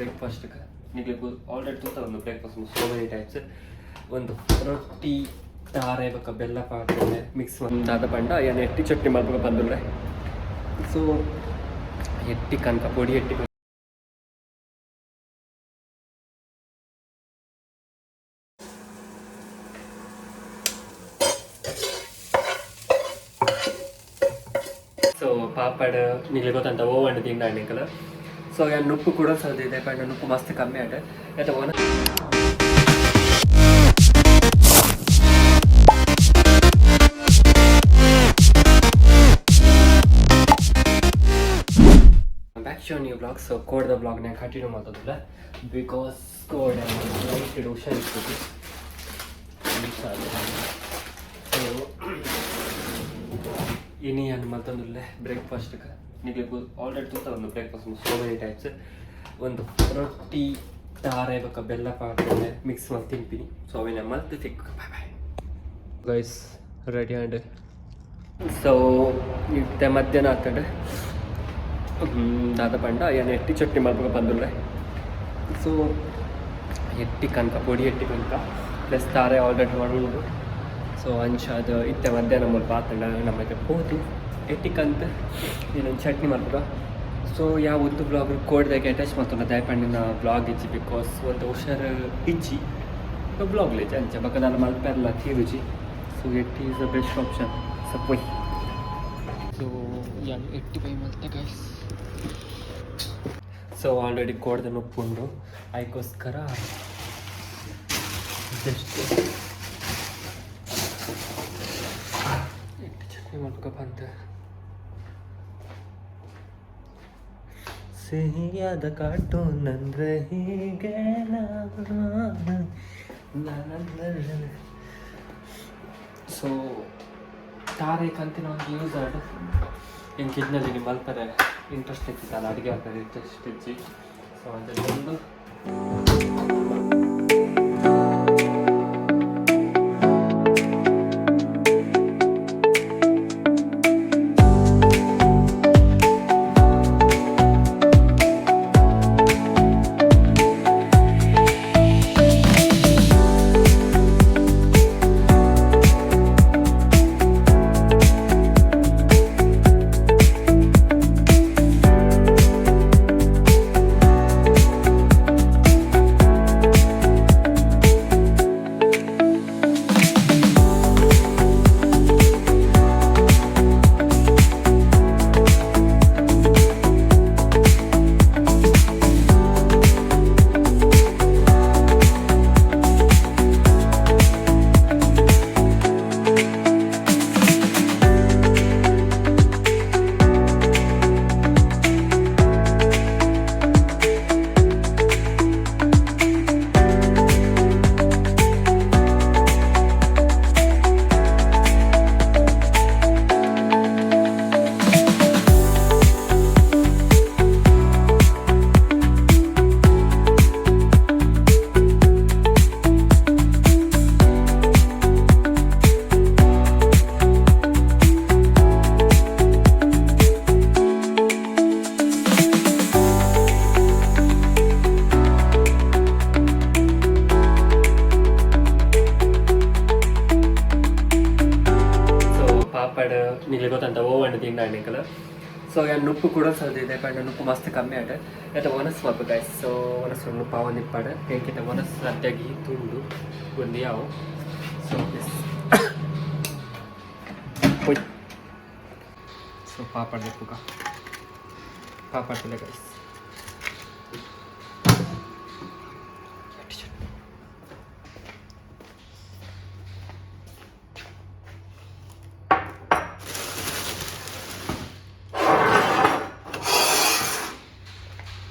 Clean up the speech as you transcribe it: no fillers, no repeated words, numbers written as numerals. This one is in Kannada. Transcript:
ಬ್ರೇಕ್ಫಾಸ್ಟ್ ನಿಮಗೆ ಆಲ್ರೆಡಿ ತೂತ ಒಂದು ಬ್ರೇಕ್ಫಾಸ್ಟ್ ಸೋ ಮೆನಿ ಟೈಪ್ಸ್ ಒಂದು ರೊಟ್ಟಿ ತಾರೆ ಬೊಕ್ಕ ಬೆಲ್ಲ ಪಾಡ್ರೆ ಮಿಕ್ಸ್ ಒಂದಾದ ಪಂಡ ಏನು ಎಟ್ಟಿ ಚಟ್ನಿ ಮಾಡ್ಬೇಕು ಬಂದುಲ್ರೆ ಸೊ ಎಟ್ಟಿ ಕನಕ ಪೊಡಿ ಎಟ್ಟಿ ಸೊ ಪಾಪಡ್ ನಿಮಗೆ ಗೊತ್ತಂತ ಓವನ್ ತಿಂದಾಣಿಕಲ್ಲ ಸೊ ಏನು ನುಪ್ಪು ಕೂಡ ಸ್ವಲ್ಪ ಇದೆ ಪಂಡ ನುಪ್ಪು ಮಸ್ತ್ ಕಮ್ಮಿ ಆಟ ಯಾಕೆ ಓನ back show new blog so ಕೋಡ್ದ ಬ್ಲಾಗ್ನ ಕಂಟಿನ್ಯೂ ಮಾಡೋದಿಲ್ಲ ಬಿಕಾಸ್ ಕೋಡ್ ಲೈಟ್ ಹುಷಾರ್ ಇರ್ತದೆ ಸೊ ಇನಿ ಏನು ಮತ್ತೊಂದು ಬ್ರೇಕ್ಫಾಸ್ಟ್ಗೆ ನಿಮಗೆ ಆಲ್ರೆಡಿ ತೂತ ಒಂದು ಬ್ರೇಕ್ಫಾಸ್ಟ್ ಸೋ ಮೆನಿ ಟೈಪ್ಸ್ ಒಂದು ರೊಟ್ಟಿ ತಾರೆ ಬೊಕ್ಕ ಬೆಲ್ಲ ಪಾಡ್ರೆ ಮಿಕ್ಸ್ ಮಾಡಿ ತಿಂತೀನಿ ಸೊ ಅವೇನ ಮತ್ತೆ ತಿಕ್ಕ bye bye guys ready and so ಇತ್ತೆ ಮಧ್ಯಾಹ್ನ ಆಗ್ತದೆ ದಾದ ಪಂಡ ಏನು ಎಟ್ಟಿ ಚಟ್ನಿ ಮಾಡ್ಬೇಕು ಬಂದುಲ್ರೆ ಸೊ ಎಟ್ಟಿ ಕನಕ ಪೊಡಿ ಎಟ್ಟಿ ಕನಕ ಪ್ಲಸ್ ತಾರೆ ಆಲ್ರೆಡಿ ಮಾಡೋದು ಸೊ ಅಂಚಾದ ಇತ್ತೆ ಮಧ್ಯಾಹ್ನ ಮೂಲ ಪಾತಂಡ ನಮಗೆ ಹೋದು ಎಟ್ಟಿಕ್ಕಂತ ಇನ್ನೊಂದು ಚಟ್ನಿ ಮಾಡ್ಬೇಕು ಸೊ ಯಾವ ಒಂದು ಬ್ಲಾಗ್ ಕೋಡ್ದಾಗೆ ಅಟ್ಯಾಚ್ ಮಾಡ್ತಾರೆ ದಯಪಂಡಿನ ಬ್ಲಾಗ್ ಇಚ್ಚಿ ಬಿಕಾಸ್ ಒಂದು ಹುಷಾರು ಇಚ್ಚಿ ಬ್ಲಾಗ್ಲಿ ಅಂಚೆ ಬಕ್ಕದಲ್ಲ ಮಲ್ಪೆಲ್ಲ ತೀರುಜಿ ಸೊ ಎಟ್ಟಿ ಈಸ್ ದ ಬೆಸ್ಟ್ ಆಪ್ಷನ್ ಸಪೋಯ್ ಸೊ ಎಟ್ಟಿ ಬೈ ಮಲ್ತೆ ಗೈಸ್ ಸೊ ಆಲ್ರೆಡಿ ಕೋಡ್ದ ಉಪ್ಪುಂಡು ಅದಕ್ಕೋಸ್ಕರ ಜಸ್ಟ್ ಚಟ್ನಿ ಮಾಡ್ಕೊ ಬಂತ ಸಿಹಿಯಾದ ಕಾರ್ಟೂನ್ ಅಂದ್ರೆ ಹೀಗೆ ಸೊ ತಾರೆ ಕಂತಿನ ಒಂದು ಯೂಸ್ ಆಡು ಏನು ಕಿಡ್ನಲ್ಲಿ ನಿಮ್ಮ ಮಲ್ಪರೆ ಇಂಟ್ರೆಸ್ಟ್ ಇರ್ತಿತ್ತಲ್ಲ ಅಡುಗೆ ಆಗ್ತದೆ ಇಂಟ್ರೆಸ್ಟ್ ಇಚ್ಚಿ ಸೊ ಅದೊಂದು ನಿಮಗೆ ಗೊತ್ತಂತ ಓವನ್ ತಿಂದಾಣಿಕಲ್ಲ ಸೊ ಏನು ನುಪ್ಪು ಕೂಡ ಸ್ವಲ್ಪ ಇದೆ ಪಂಡ ನುಪ್ಪು ಮಸ್ತ್ ಕಮ್ಮಿ ಆಟ ಯಾಕೆ ಒನಸ್ ಮಾಡ್ಬೇಕು ಗೈಸ್ ಸೊ ಒನಸ್ ಒಂದು ಪಾವ ನಿಪ್ಪಾಡ ಹೇಗಿಂತ ಒನಸ್ ಅಡ್ಡಾಗಿ ತುಂಡು ಒಂದು ಯಾವ ಸೊ ಸೊ ಪಾಪಡ್ ನಿಪ್ಪುಗ ಪಾಪಡ್ ಗೈಸ್